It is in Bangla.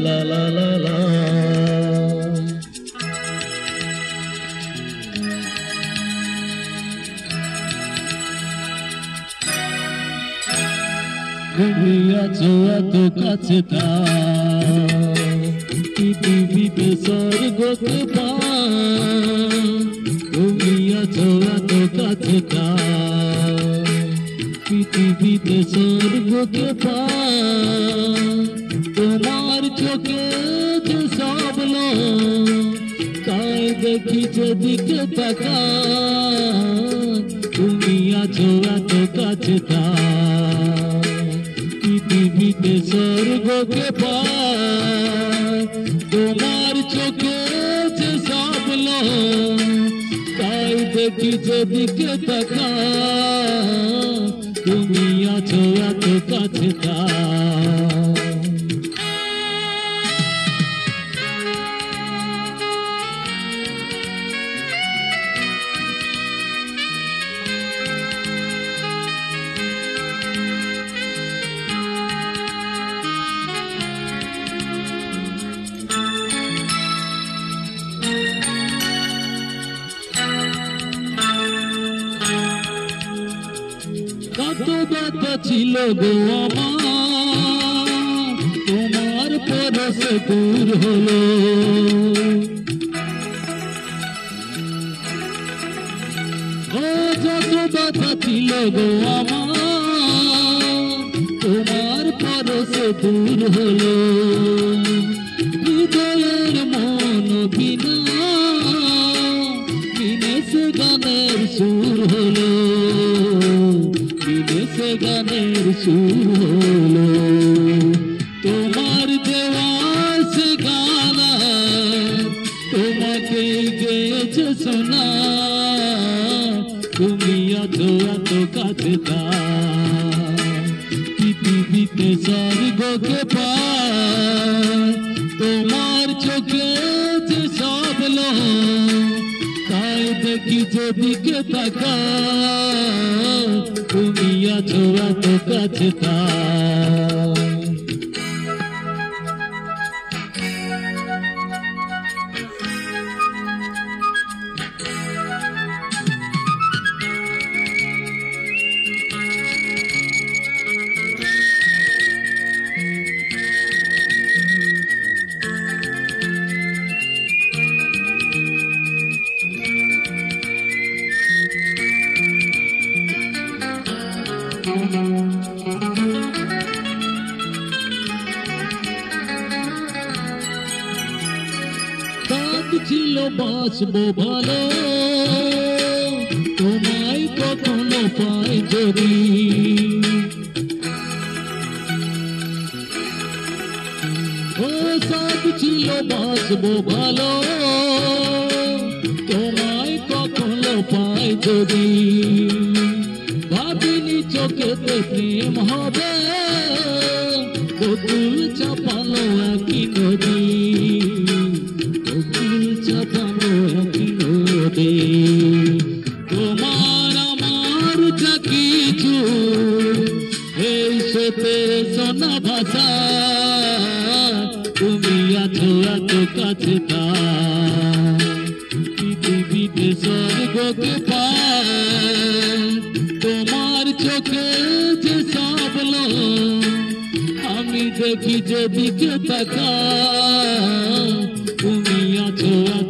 লা লা লা লা তুমি আছো এত কাছে পৃথিবীতে স্বর্গকে তুমি আছো এত কাছে পৃথিবীতে স্বর্গকে তোমার চোখে যে সব তাই দেখি যেদিকে তাকা তুমি আছো এত কাছে পৃথিবীতে স্বর্গকে তোমার চোখে যে সব তাই দেখি যেদিকে তাকা তুমি আছো এত কাছে কত ব্যথা ছিল গো আমার তোমার পরশে দূর হলো ও যত ব্যথা ছিল গো আমার তোমার পরশে দূর হলো হৃদয়ের মন বিনা বিনেশে গানের সুর হলো বিদেশে গানের সুর হলো তোমার দেওয়া সে গানা তোমাকে গেয়েছে শোনা তুমি আছো এত কাছে পৃথিবীতে স্বর্গকে তোমার চোখে যে সব তাই দেখি যেদিকে তাকা তুমি আছো এত কাছে ছিল বাঁচবো ভালো তোমায় কখনো পাই যদি ও সব ছিল বাঁচবো ভালো তোমায় কখনো পাই যদি ভাবিনি চোখেতে প্রেম হবে বকুল চাপালো একই নদী তোমার আমার যা কিছু এই সাথে শোনা ভাষা তুমি আছো এত কাছে পৃথিবীতে স্বর্গকে তোমার চোখে যে সব আমি দেখি যেদিকে তাকা তুমি আছো